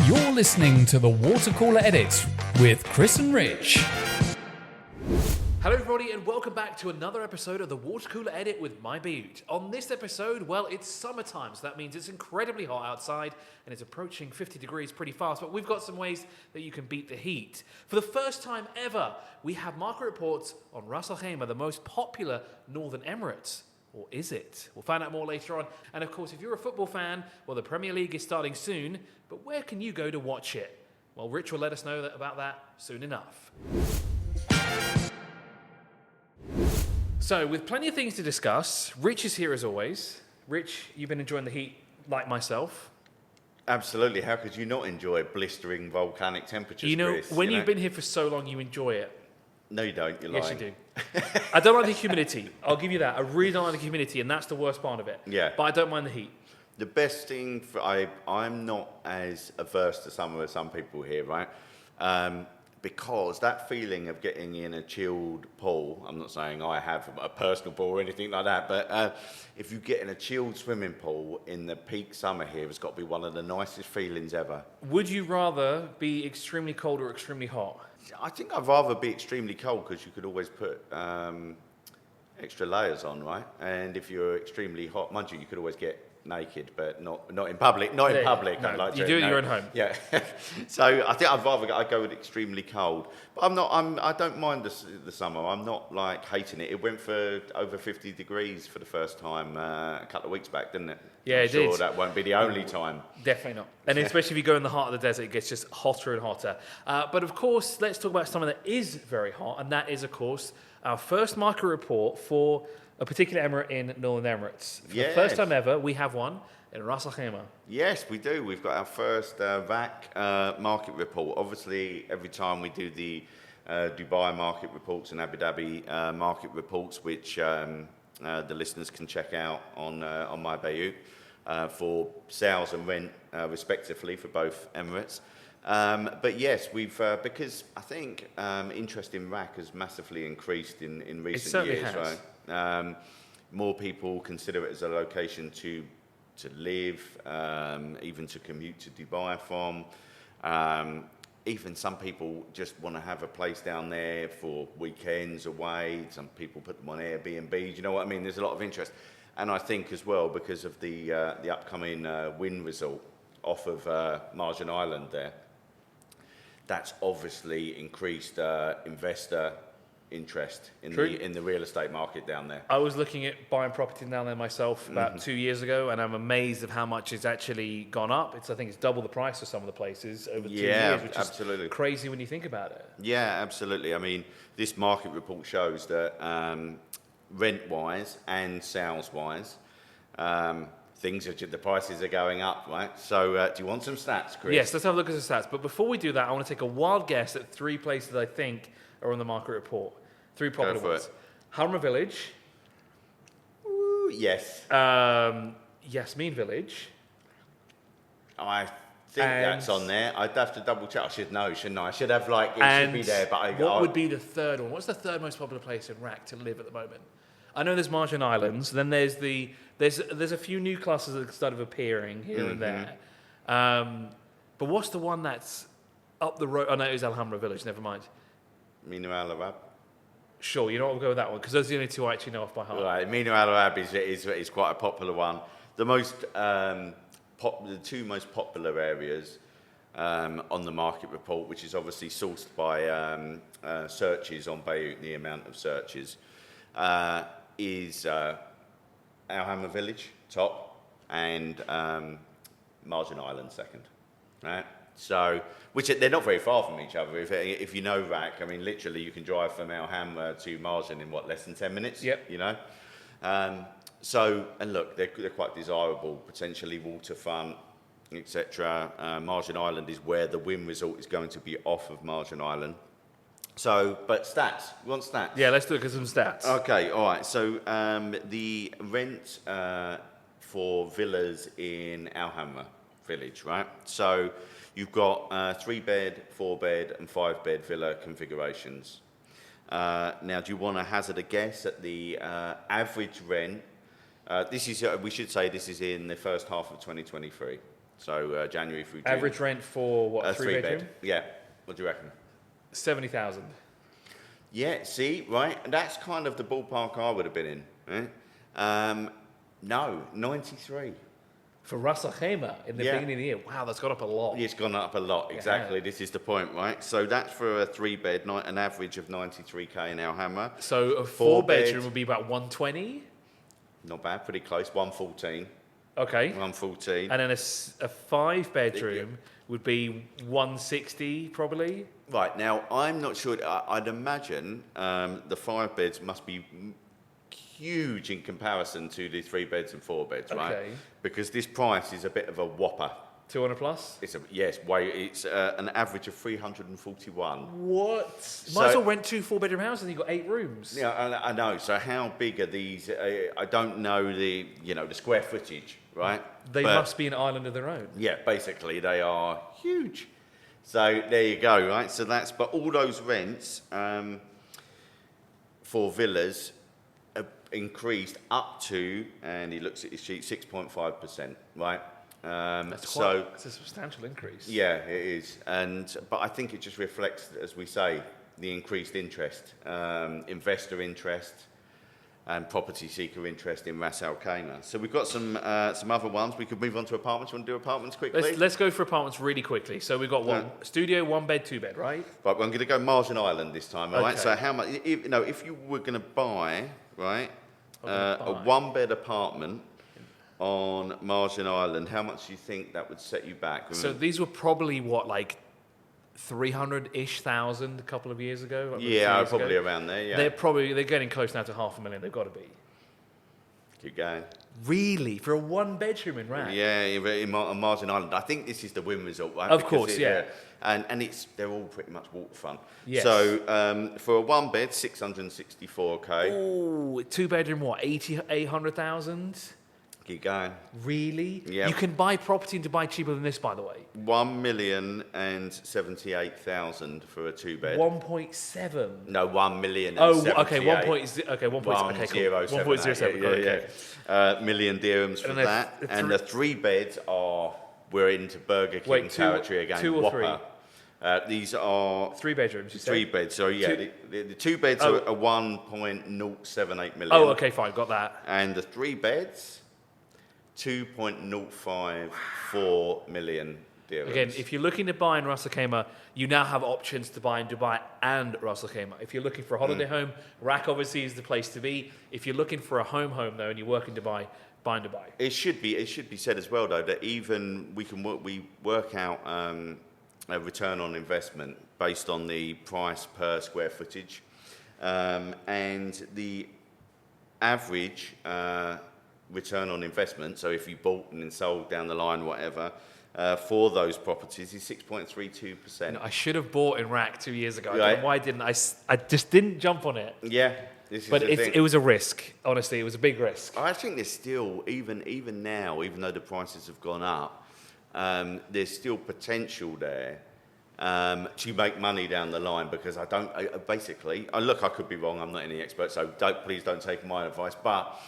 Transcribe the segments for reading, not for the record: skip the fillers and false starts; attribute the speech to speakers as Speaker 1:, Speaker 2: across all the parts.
Speaker 1: You're listening to the Water Cooler Edit with Chris and Rich.
Speaker 2: Hello everybody and welcome back to another episode of the Water Cooler Edit with my Bayut. On this episode, well, it's summertime, so that means it's incredibly hot outside and it's approaching 50 degrees pretty fast, but we've got some ways that you can beat the heat. For the first time ever, we have market reports on Ras Al Khaimah, the most popular Northern Emirates. Or is it? We'll find out more later on. And of course, if you're a football fan, well, the Premier League is starting soon, but where can you go to watch it? Well, Rich will let us know about that soon enough. So, with plenty of things to discuss, Rich is here as always. Rich, you've been enjoying the heat like myself.
Speaker 3: Absolutely. How could you not enjoy blistering volcanic temperatures,
Speaker 2: You know,
Speaker 3: Chris,
Speaker 2: when you've been here for so long, you enjoy it.
Speaker 3: No, you don't. You're
Speaker 2: Yes,
Speaker 3: lying.
Speaker 2: you do. I don't like the humidity. I'll give you that. I really don't like the humidity, and that's the worst part of it.
Speaker 3: Yeah.
Speaker 2: But I don't mind the heat.
Speaker 3: The best thing I'm not as averse to summer as some people here, right? Because that feeling of getting in a chilled pool, I'm not saying I have a personal pool or anything like that, but if you get in a chilled swimming pool in the peak summer here, it's got to be one of the nicest feelings ever.
Speaker 2: Would you rather be extremely cold or extremely hot?
Speaker 3: I think I'd rather be extremely cold because you could always put extra layers on, right? And if you're extremely hot, mind you, you could always get naked, but not in public. Not in public.
Speaker 2: No,
Speaker 3: I'd like
Speaker 2: you
Speaker 3: to,
Speaker 2: do it
Speaker 3: no.
Speaker 2: at your own home.
Speaker 3: Yeah. So I think I'd go with extremely cold. But I don't mind the summer. I'm not like hating it. It went for over 50 degrees for the first time a couple of weeks back, didn't it?
Speaker 2: Yeah,
Speaker 3: I'm
Speaker 2: it
Speaker 3: sure
Speaker 2: did.
Speaker 3: that won't be the only time.
Speaker 2: Definitely not. And especially if you go in the heart of the desert, it gets just hotter and hotter. But of course, let's talk about something that is very hot, and that is, of course, our first market report for a particular emirate in Northern Emirates. For the first time ever, we have one in Ras Al Khaimah.
Speaker 3: Yes, we do. We've got our first VAC market report. Obviously, every time we do the Dubai market reports and Abu Dhabi market reports, which the listeners can check out on my Bayut for sales and rent, respectively, for both Emirates. But yes, we've because I think interest in RAK has massively increased in recent years,
Speaker 2: has.
Speaker 3: right? More people consider it as a location to live, even to commute to Dubai from. Even some people just want to have a place down there for weekends away. Some people put them on Airbnb. Do you know what I mean? There's a lot of interest. And I think as well, because of the upcoming wind result off of Marjan Island there, that's obviously increased investor interest in the real estate market down there.
Speaker 2: I was looking at buying property down there myself about 2 years ago, and I'm amazed at how much it's actually gone up. I think it's double the price of some of the places over 2 years, which
Speaker 3: absolutely.
Speaker 2: is crazy when you think about it.
Speaker 3: Yeah, absolutely. I mean, this market report shows that rent-wise and sales-wise, the prices are going up, right? So do you want some stats, Chris?
Speaker 2: Yes, let's have a look at the stats. But before we do that, I want to take a wild guess at 3 places I think are on the market report. 3 popular ones. Harma Village.
Speaker 3: Ooh, yes.
Speaker 2: Yasmin Village.
Speaker 3: I think that's on there. I'd have to double check. I should know, shouldn't I? I should have should be there. But
Speaker 2: what would be the third one? What's the third most popular place in RAK to live at the moment? I know there's Marjan Islands. Then there's a few new clusters that started appearing here and there. But what's the one that's up the road? Oh no, it was Alhambra Village. Never mind.
Speaker 3: Mina Al Arab.
Speaker 2: Sure, you know what, we'll go with that one, because those are the only two I actually know off by heart.
Speaker 3: Right, Mina Al Arab is quite a popular one. The most the two most popular areas on the market report, which is obviously sourced by searches on Bayut, the amount of searches, is Alhambra Village, top, and Marjan Island, second. Right? So, which they're not very far from each other. If you know RAK, I mean, literally you can drive from Alhambra to Marjan in less than 10 minutes.
Speaker 2: Yep.
Speaker 3: You know. So, and look, they're quite desirable, potentially waterfront, etc. Marjan Island is where the wind resort is going to be off of Marjan Island. So, but stats. You want stats?
Speaker 2: Yeah, let's look at some stats.
Speaker 3: Okay, all right. So, the rent for villas in Alhambra Village, right? So, you've got 3-bed, 4-bed, and 5-bed villa configurations. Now, do you want to hazard a guess at the average rent? We should say this is in the first half of 2023. So January through June.
Speaker 2: Average rent for what?
Speaker 3: A
Speaker 2: three bedroom?
Speaker 3: Yeah. What do you reckon?
Speaker 2: 70,000.
Speaker 3: Yeah. See, right. That's kind of the ballpark I would have been in. Right? No, 93.
Speaker 2: For Ras Al Khaimah in the beginning of the year. Wow, that's gone up a lot.
Speaker 3: It's gone up a lot, exactly. This is the point, right? So that's for a 3-bed, an average of 93k in Al Hamra.
Speaker 2: So a 4-bedroom would be about 120?
Speaker 3: Not bad, pretty close, 114.
Speaker 2: Okay.
Speaker 3: 114.
Speaker 2: And then a 5-bedroom would be 160 probably?
Speaker 3: Right, now I'm not sure, I'd imagine the 5 beds must be huge in comparison to the 3 beds and 4 beds, right?
Speaker 2: Okay.
Speaker 3: Because this price is a bit of a whopper.
Speaker 2: 200 plus?
Speaker 3: It's an average of 341.
Speaker 2: What? Might as well rent 2 4-bedroom houses and you've got 8 rooms.
Speaker 3: Yeah, I know. So how big are these? I don't know the square footage, right?
Speaker 2: They must be an island of their own.
Speaker 3: Yeah, basically they are huge. So there you go, right? So but all those rents for villas increased up to, and he looks at his sheet, 6.5%, right?
Speaker 2: That's a substantial increase.
Speaker 3: Yeah, it is. But I think it just reflects, as we say, the increased interest, investor interest, and property seeker interest in Ras Al Khaimah. So we've got some other ones. We could move on to apartments. You want to do apartments quickly?
Speaker 2: Let's go for apartments really quickly. So we've got one studio, 1 bed, 2 bed, right?
Speaker 3: Right, well, I'm going to go Margin Island this time, all right?
Speaker 2: Okay.
Speaker 3: So how much, if you were going to buy, right, a 1-bed apartment on Margin Island, how much do you think that would set you back?
Speaker 2: So these were probably like 300-ish thousand a couple of years ago?
Speaker 3: Yeah, probably around there, yeah.
Speaker 2: They're getting close now to $500,000. They've got to be.
Speaker 3: Keep going.
Speaker 2: Really? For a 1-bedroom in Rack?
Speaker 3: Yeah, on Margin Island. I think this is the Wynn Resort, right?
Speaker 2: Of course, yeah.
Speaker 3: And they're all pretty much waterfront.
Speaker 2: Yes.
Speaker 3: So for a 1-bed, 664k.
Speaker 2: Oh, 2-bedroom, what, 800,000?
Speaker 3: Keep going.
Speaker 2: Really?
Speaker 3: Yeah.
Speaker 2: You can buy property in Dubai cheaper than this, by the way.
Speaker 3: 1,078,000 for a 2-bed.
Speaker 2: 1.7.
Speaker 3: No, 1,000,078.
Speaker 2: Oh, okay, 1.0. Okay, 1.0. Okay, cool.
Speaker 3: 1.07. Yeah. Million dirhams for that. And the 3 beds we're into Burger King territory again.
Speaker 2: 2 or
Speaker 3: Whopper. 3? These are
Speaker 2: 3 bedrooms. You
Speaker 3: 3
Speaker 2: said?
Speaker 3: beds. So yeah, the 2 beds are 1.078 million.
Speaker 2: Oh, okay, fine, got that.
Speaker 3: And the 3 beds, 2.054 million dirhams.
Speaker 2: Again, if you're looking to buy in Ras Al Khaimah, you now have options to buy in Dubai and Ras Al Khaimah. If you're looking for a holiday home, Rack obviously is the place to be. If you're looking for a home though, and you work in Dubai, buy in Dubai.
Speaker 3: It should be said as well though that even we work out a return on investment based on the price per square footage, and the average return on investment. So if you bought and then sold down the line, whatever, for those properties is 6.32%.
Speaker 2: I should have bought in Rack 2 years ago. I
Speaker 3: Right.
Speaker 2: don't know why I didn't. I just didn't jump on it.
Speaker 3: Yeah, this is
Speaker 2: But
Speaker 3: the thing.
Speaker 2: it was a risk. Honestly, it was a big risk.
Speaker 3: I think there's still, even now, even though the prices have gone up, there's still potential there to make money down the line, because I could be wrong, I'm not any expert, so please don't take my advice, but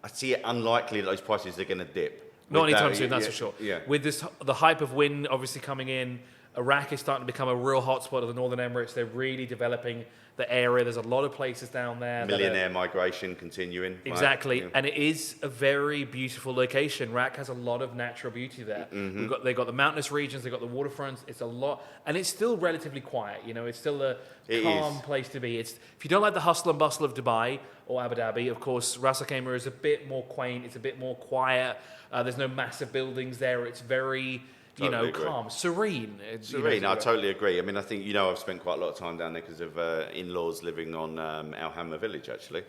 Speaker 3: I see it unlikely that those prices are going to dip.
Speaker 2: Not anytime soon, that's for sure.
Speaker 3: Yeah.
Speaker 2: With the hype of Wynn obviously coming in, Iraq is starting to become a real hotspot of the Northern Emirates. They're really developing the area. There's a lot of places down there.
Speaker 3: Millionaire migration continuing.
Speaker 2: Exactly.
Speaker 3: Right? Yeah.
Speaker 2: And it is a very beautiful location. Rak has a lot of natural beauty there.
Speaker 3: Mm-hmm.
Speaker 2: They've got the mountainous regions, they've got the waterfronts. It's a lot. And it's still relatively quiet. It's still a calm place to be. If you don't like the hustle and bustle of Dubai or Abu Dhabi, of course, Ras Al Khaimah is a bit more quaint. It's a bit more quiet. There's no massive buildings there. It's very...
Speaker 3: Totally
Speaker 2: calm, serene.
Speaker 3: Serene, I totally agree. I mean, I think, I've spent quite a lot of time down there because of in-laws living on Al Hamra village, actually.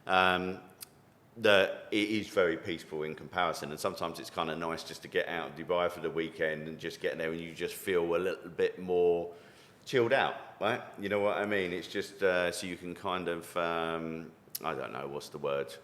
Speaker 3: It is very peaceful in comparison, and sometimes it's kind of nice just to get out of Dubai for the weekend and just get there and you just feel a little bit more chilled out, right? You know what I mean? It's just so you can kind of, I don't know, what's the word?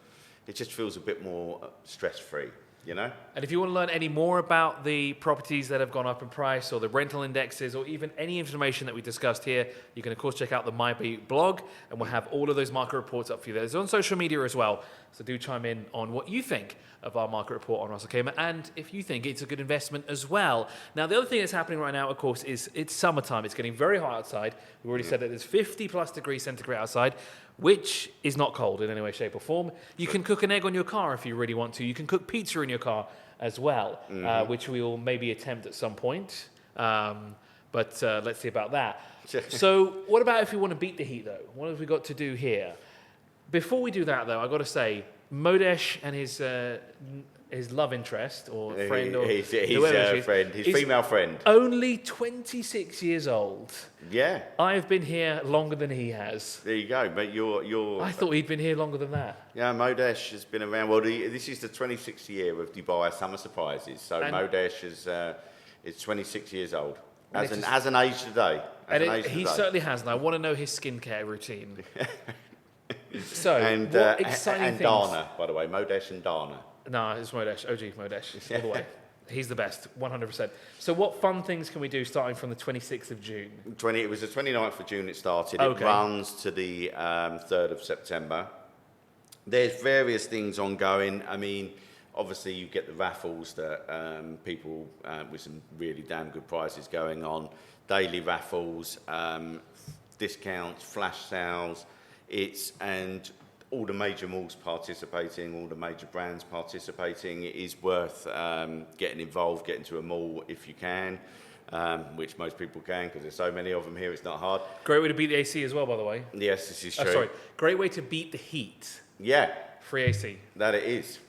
Speaker 3: It just feels a bit more stress-free. you know.
Speaker 2: And if you want to learn any more about the properties that have gone up in price or the rental indexes or even any information that we discussed here, you can, of course, check out the My Bayut blog, and we'll have all of those market reports up for you there. It's on social media as well, so do chime in on what you think of our market report on Russell Cayman and if you think it's a good investment as well. Now, the other thing that's happening right now, of course, is it's summertime. It's getting very hot outside. We've already said that there's 50 plus degrees centigrade outside, which is not cold in any way, shape or form. You can cook an egg on your car if you really want to. You can cook pizza in your car as well, which we will maybe attempt at some point. But let's see about that. So what about if we want to beat the heat, though? What have we got to do here? Before we do that, though, I've got to say, Modesh and his love interest or friend or
Speaker 3: his friend, his
Speaker 2: is
Speaker 3: female friend,
Speaker 2: only 26 years old.
Speaker 3: Yeah,
Speaker 2: I have been here longer than he has.
Speaker 3: there you go. But you're.
Speaker 2: I thought he'd been here longer than that.
Speaker 3: Yeah, Modesh has been around. Well, this is the 26th year of Dubai Summer Surprises. So
Speaker 2: And-
Speaker 3: Modesh is 26 years old. Has an age today.
Speaker 2: He certainly has, and I want to know his skincare routine. So,
Speaker 3: And
Speaker 2: what exciting
Speaker 3: and
Speaker 2: things?
Speaker 3: Dana, by the way, Modesh and Dana.
Speaker 2: No, it's Modesh, OG Modesh, all the way. He's the best, 100%. So what fun things can we do starting from the 26th of June?
Speaker 3: It was the 29th of June it started.
Speaker 2: Okay.
Speaker 3: It runs to the 3rd of September. There's various things ongoing. I mean, obviously you get the raffles that people with some really damn good prizes going on. Daily raffles, discounts, flash sales. And all the major malls participating, all the major brands participating. It is worth getting involved, getting to a mall if you can, which most people can because there's so many of them here, it's not hard.
Speaker 2: Great way to beat the AC as well, by the way.
Speaker 3: Yes, this is true.
Speaker 2: Sorry, great way to beat the heat.
Speaker 3: Yeah,
Speaker 2: Free AC.
Speaker 3: that it is.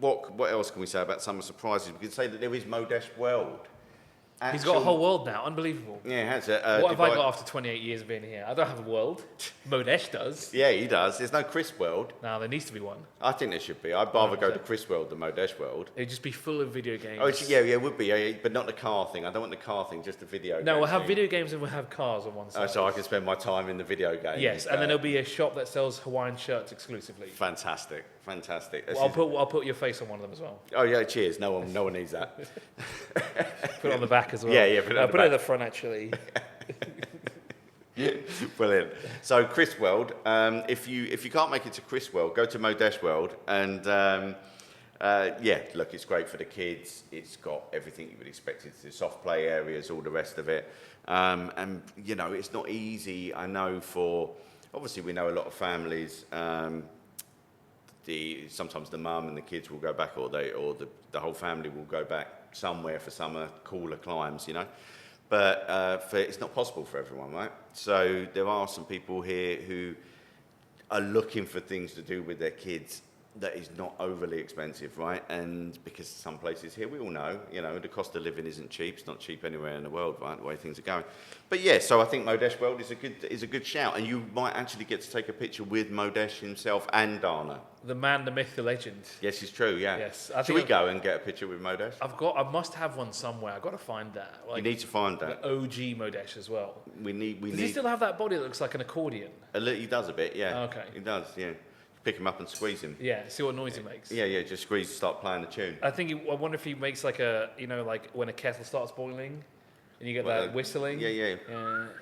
Speaker 3: What else can we say about summer surprises? We can say that there is Modesh World.
Speaker 2: He's got a whole world now, unbelievable.
Speaker 3: Yeah, it has.
Speaker 2: What have I got after 28 years of being here? I don't have a world. Modesh does.
Speaker 3: Yeah, he does. There's no Chris World.
Speaker 2: Now there needs to be one.
Speaker 3: I think there should be. I'd rather go to Chris World than Modesh World.
Speaker 2: It'd just be full of video games.
Speaker 3: Oh, it would be, but not the car thing. I don't want the car thing, just the video game.
Speaker 2: No, we'll have
Speaker 3: thing.
Speaker 2: video games and we'll have cars on one side.
Speaker 3: So I can spend my time in the video game.
Speaker 2: Yes, and then there'll be a shop that sells Hawaiian shirts exclusively.
Speaker 3: Fantastic.
Speaker 2: Well, I'll put your face on one of them as well.
Speaker 3: Oh yeah, cheers. No one needs that.
Speaker 2: Put it on the back as well.
Speaker 3: Yeah, put it on the
Speaker 2: put it at
Speaker 3: back.
Speaker 2: the front actually.
Speaker 3: Brilliant. So Chris World, if you can't make it to Chris World, go to Modesh World, and look, it's great for the kids. It's got everything you would expect. It's the soft play areas, all the rest of it, and you know it's not easy. I know obviously we know a lot of families. Sometimes the mum and the kids will go back, or the whole family will go back somewhere for summer, cooler climes, you know. But it's not possible for everyone, right? So there are some people here who are looking for things to do with their kids that is not overly expensive, right? And because some places here, we all know, you know, the cost of living isn't cheap. It's not cheap anywhere in the world, right? The way things are going. But yeah, so I think Modesh World is a good shout, and you might actually get to take a picture with Modesh himself and Dana.
Speaker 2: The man, the myth, the legend.
Speaker 3: Yes, it's true. Yeah.
Speaker 2: Yes,
Speaker 3: Should we go and get a picture with Modesh?
Speaker 2: I must have one somewhere. I've got to find that.
Speaker 3: You need to find that.
Speaker 2: The OG Modesh as well.
Speaker 3: We need.
Speaker 2: Does he still have that body that looks like an accordion?
Speaker 3: He does a bit, yeah.
Speaker 2: Okay.
Speaker 3: He does, yeah. Pick him up and squeeze him.
Speaker 2: Yeah, see what noise he makes.
Speaker 3: Yeah, just squeeze, start playing the tune.
Speaker 2: I wonder if he makes like like when a kettle starts boiling and you get that whistling.
Speaker 3: Yeah.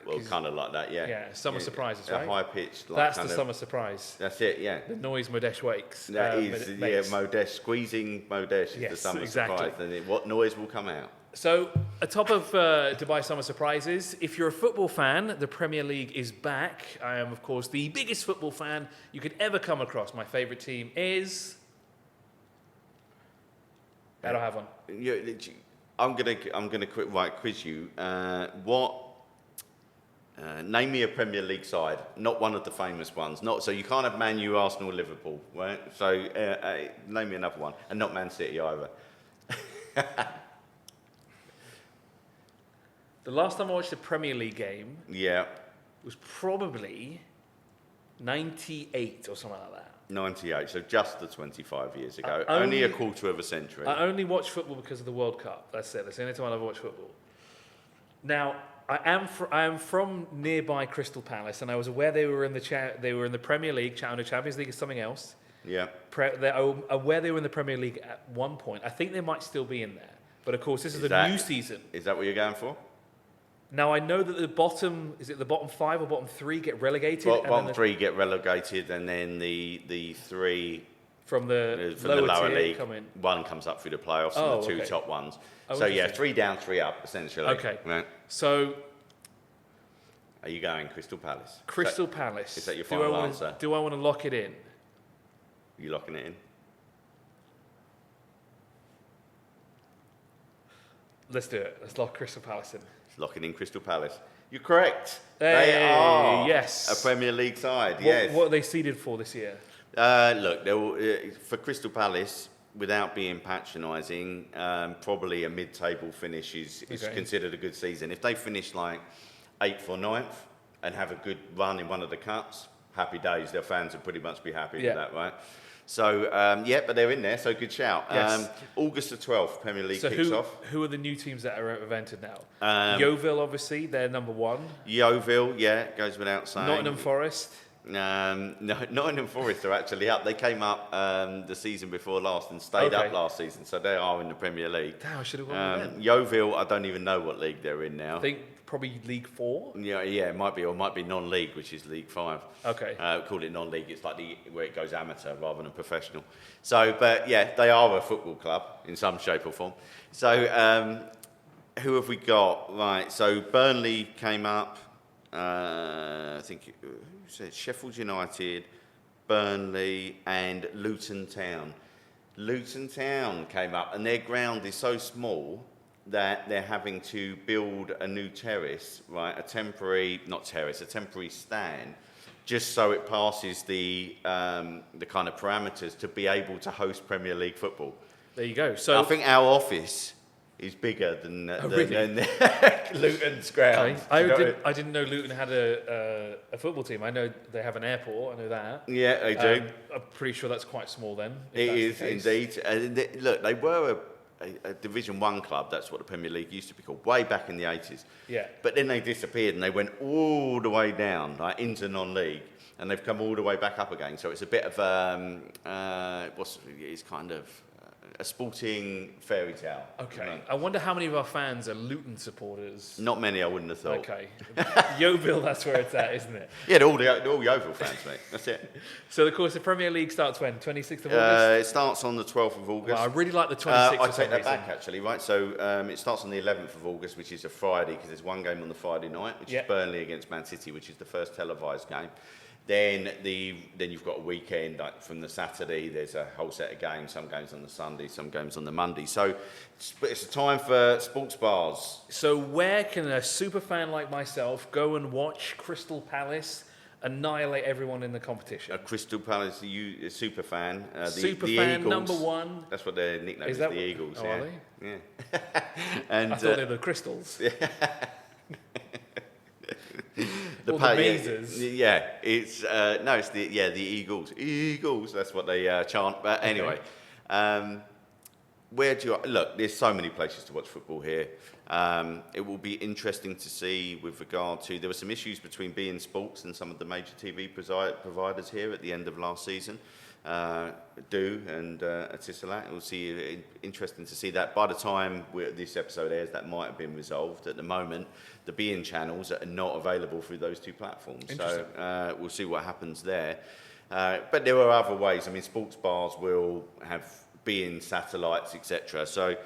Speaker 3: Well, kind of like that, yeah.
Speaker 2: Yeah, summer surprises,
Speaker 3: a
Speaker 2: right?
Speaker 3: high pitched. Like,
Speaker 2: That's the summer surprise.
Speaker 3: That's it, yeah.
Speaker 2: The noise Modesh wakes.
Speaker 3: That is, Modesh, squeezing Modesh is
Speaker 2: Yes,
Speaker 3: the summer
Speaker 2: exactly.
Speaker 3: surprise. And what noise will come out?
Speaker 2: So, atop of Dubai Summer Surprises, if you're a football fan, the Premier League is back. I am, of course, the biggest football fan you could ever come across. My favourite team is... I don't have one.
Speaker 3: I'm gonna quiz you. Name me a Premier League side, not one of the famous ones. So you can't have Man U, Arsenal, Liverpool, right? So name me another one, and not Man City either.
Speaker 2: The last time I watched a Premier League game was probably 98 or something like that.
Speaker 3: 98, so just the 25 years ago. Only a quarter of a century.
Speaker 2: I only watch football because of the World Cup. That's it. That's the only time I ever watch football. Now, I am from nearby Crystal Palace, and I was aware they were in the Premier League. The Champions League is something else.
Speaker 3: Yeah.
Speaker 2: They're aware they were in the Premier League at one point. I think they might still be in there. But of course, this is the new season.
Speaker 3: Is that what you're going for?
Speaker 2: Now, I know that the bottom 5 or bottom 3 get relegated?
Speaker 3: Bottom 3 get relegated, and then the 3
Speaker 2: from the
Speaker 3: lower league,
Speaker 2: come in.
Speaker 3: 1 comes up through the playoffs and the 2 top ones.
Speaker 2: Oh,
Speaker 3: so, 3 down, 3 up, essentially.
Speaker 2: Okay.
Speaker 3: Right.
Speaker 2: So...
Speaker 3: Are you going Crystal Palace?
Speaker 2: Crystal Palace.
Speaker 3: Is that your final answer?
Speaker 2: Do I want to lock it in?
Speaker 3: Are you locking it in?
Speaker 2: Let's do it. Let's lock Crystal Palace in.
Speaker 3: Locking in Crystal Palace. You're correct.
Speaker 2: Hey,
Speaker 3: they are
Speaker 2: yes.
Speaker 3: a Premier League side.
Speaker 2: What are they seeded for this year?
Speaker 3: Look, for Crystal Palace, without being patronising, probably a mid-table finish is considered a good season. If they finish like 8th or 9th and have a good run in one of the cups, happy days. Their fans will pretty much be happy with that, right? So, but they're in there, so good shout.
Speaker 2: Yes.
Speaker 3: August the 12th, Premier League kicks off.
Speaker 2: Who are the new teams that are evented now? Yeovil, obviously, they're number 1.
Speaker 3: Yeovil, goes without saying.
Speaker 2: Nottingham Forest.
Speaker 3: No, Nottingham Forest are actually up. They came up the season before last and stayed up last season, so they are in the Premier League.
Speaker 2: Damn, I should have gone with them.
Speaker 3: Yeovil, I don't even know what league they're in now.
Speaker 2: I think probably League 4?
Speaker 3: Yeah, it might be, or it might be non-league, which is League 5.
Speaker 2: Okay.
Speaker 3: Call it non-league. It's like where it goes amateur rather than professional. So, but they are a football club in some shape or form. So, who have we got? Right, so Burnley came up. I think who said Sheffield United, Burnley, and Luton Town. Luton Town came up, and their ground is so small that they're having to build a new terrace, right? A temporary stand, just so it passes the kind of parameters to be able to host Premier League football.
Speaker 2: There you go. So
Speaker 3: I think our office is bigger than Luton's ground.
Speaker 2: Okay. I didn't know Luton had a football team. I know they have an airport. I know that.
Speaker 3: Yeah, they do.
Speaker 2: I'm pretty sure that's quite small then.
Speaker 3: It is indeed. And look, they were a Division 1 club. That's what the Premier League used to be called, way back in the 80s.
Speaker 2: Yeah.
Speaker 3: But then they disappeared and they went all the way down, like into non-league, and they've come all the way back up again. So it's a bit of it's kind of a sporting fairy tale.
Speaker 2: Okay. Right. I wonder how many of our fans are Luton supporters.
Speaker 3: Not many, I wouldn't have thought.
Speaker 2: Okay. Yeovil, that's where it's at, isn't it?
Speaker 3: Yeah, they're all Yeovil fans, mate. That's it.
Speaker 2: So, of course, the Premier League starts when? 26th of August?
Speaker 3: It starts on the 12th of August.
Speaker 2: Well, I really like the 26th
Speaker 3: I take that back, actually, right? So, it starts on the 11th of August, which is a Friday, because there's one game on the Friday night, which is Burnley against Man City, which is the first televised game. Then you've got a weekend, like from the Saturday, there's a whole set of games, some games on the Sunday, some games on the Monday. So it's a time for sports bars.
Speaker 2: So where can a super fan like myself go and watch Crystal Palace annihilate everyone in the competition?
Speaker 3: A Crystal Palace a super fan.
Speaker 2: Super
Speaker 3: the
Speaker 2: fan
Speaker 3: Eagles,
Speaker 2: number 1.
Speaker 3: That's what their nickname is, the Eagles.
Speaker 2: Oh,
Speaker 3: yeah.
Speaker 2: are they?
Speaker 3: Yeah. And,
Speaker 2: I thought they were the Crystals.
Speaker 3: The
Speaker 2: Mazes.
Speaker 3: Yeah, it's the Eagles. Eagles. That's what they chant. But anyway, where do you look? There's so many places to watch football here. It will be interesting to see with regard to there were some issues between beIN Sports and some of the major TV providers here at the end of last season. Do and Etisalat. We'll see. Interesting to see that. By the time this episode airs, that might have been resolved. At the moment, the beIN channels are not available through those two platforms. So we'll see what happens there. But there are other ways. I mean, sports bars will have beIN satellites, etc. So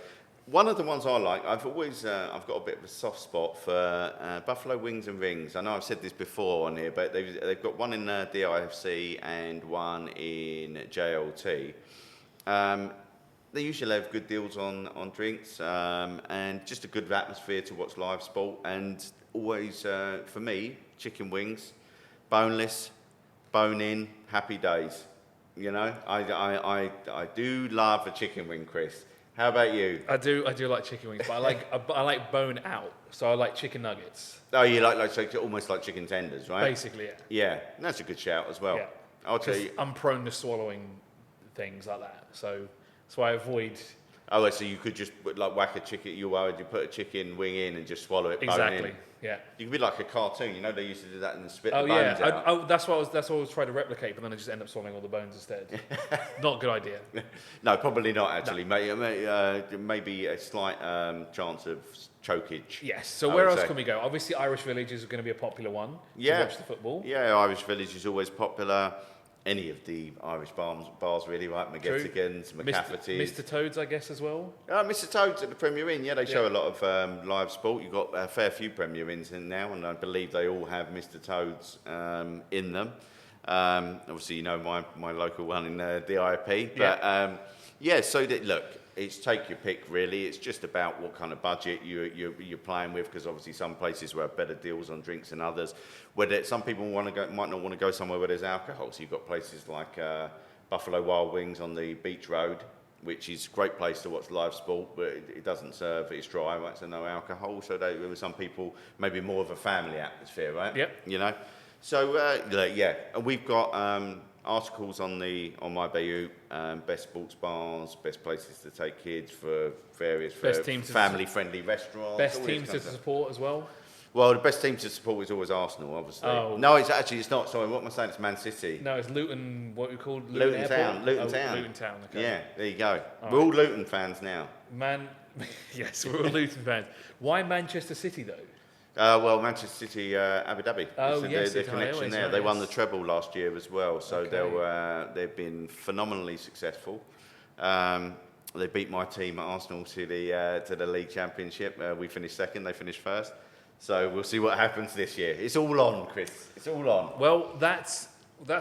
Speaker 3: one of the ones I like, I've got a bit of a soft spot for Buffalo Wings and Rings. I know I've said this before on here, but they've got one in DIFC and one in JLT. They usually have good deals on drinks and just a good atmosphere to watch live sport. And always, for me, chicken wings, boneless, bone-in, happy days. You know, I do love a chicken wing, Chris. How about you?
Speaker 2: I do like chicken wings, but I like bone out, so I like chicken nuggets.
Speaker 3: Oh, you like almost like chicken tenders, right?
Speaker 2: Basically, yeah.
Speaker 3: Yeah, that's a good shout as well.
Speaker 2: Yeah.
Speaker 3: I'll tell you.
Speaker 2: I'm prone to swallowing things like that, so I avoid
Speaker 3: Oh, so you could just like whack a chicken. You put a chicken wing in and just swallow it.
Speaker 2: Exactly.
Speaker 3: Bone in.
Speaker 2: Yeah.
Speaker 3: You could be like a cartoon. You know, they used to do that and spit
Speaker 2: Oh
Speaker 3: the bones
Speaker 2: yeah.
Speaker 3: out.
Speaker 2: That's what I was trying to replicate, but then I just end up swallowing all the bones instead. Not a good idea.
Speaker 3: No, probably not actually. Maybe a slight chance of chokage.
Speaker 2: Yes. So where else can we go? Obviously, Irish Village is going to be a popular one to watch the football.
Speaker 3: Yeah, Irish Village is always popular. Any of the Irish bars really, right? McGettigans, McCafferty's.
Speaker 2: Mr. Toads, I guess, as well.
Speaker 3: Mr. Toads at the Premier Inn, they show a lot of live sport. You've got a fair few Premier Inns in now, and I believe they all have Mr. Toads in them. Obviously, you know my local one in DIP. But look, it's take your pick really. It's just about what kind of budget you're playing with, because obviously some places will have better deals on drinks than others. Whether some people might not want to go somewhere where there's alcohol. So you've got places like Buffalo Wild Wings on the Beach Road, which is a great place to watch live sport, but it doesn't serve, it's dry, right? So no alcohol. So there were some people, maybe more of a family atmosphere, right?
Speaker 2: Yep.
Speaker 3: You know. So and we've got articles on my Bayut, best sports bars, best places to take kids for various family-friendly restaurants.
Speaker 2: Best teams to support as well.
Speaker 3: Well, the best team to support is always Arsenal, obviously. Oh. No, it's not. Sorry, what am I saying? It's Man City.
Speaker 2: No, it's Luton. What we call
Speaker 3: Luton Town. Luton Town. Okay. Yeah, there you go. We're all Luton fans now.
Speaker 2: Yes, we're all Luton fans. Why Manchester City though?
Speaker 3: Well, Manchester City, Abu Dhabi.
Speaker 2: Oh, yes,
Speaker 3: the connection there. They won the treble last year as well, so they've been phenomenally successful. They beat my team at Arsenal to the league championship. We finished second. They finished first. So we'll see what happens this year. It's all on, Chris. It's all on.
Speaker 2: Well, that's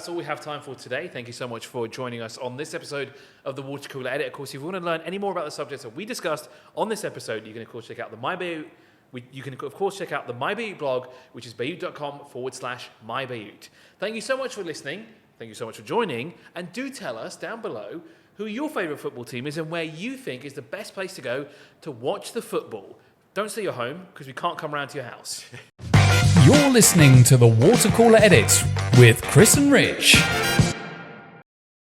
Speaker 2: all we have time for today. Thank you so much for joining us on this episode of the Water Cooler Edit. Of course, if you want to learn any more about the subjects that we discussed on this episode, you can of course check out the You can, of course, check out the My Bayut blog, which is Bayut.com/MyBayut. Thank you so much for listening. Thank you so much for joining. And do tell us down below who your favourite football team is and where you think is the best place to go to watch the football. Don't say you're home, because we can't come round to your house.
Speaker 1: You're listening to the Water Cooler Edit with Chris and Rich.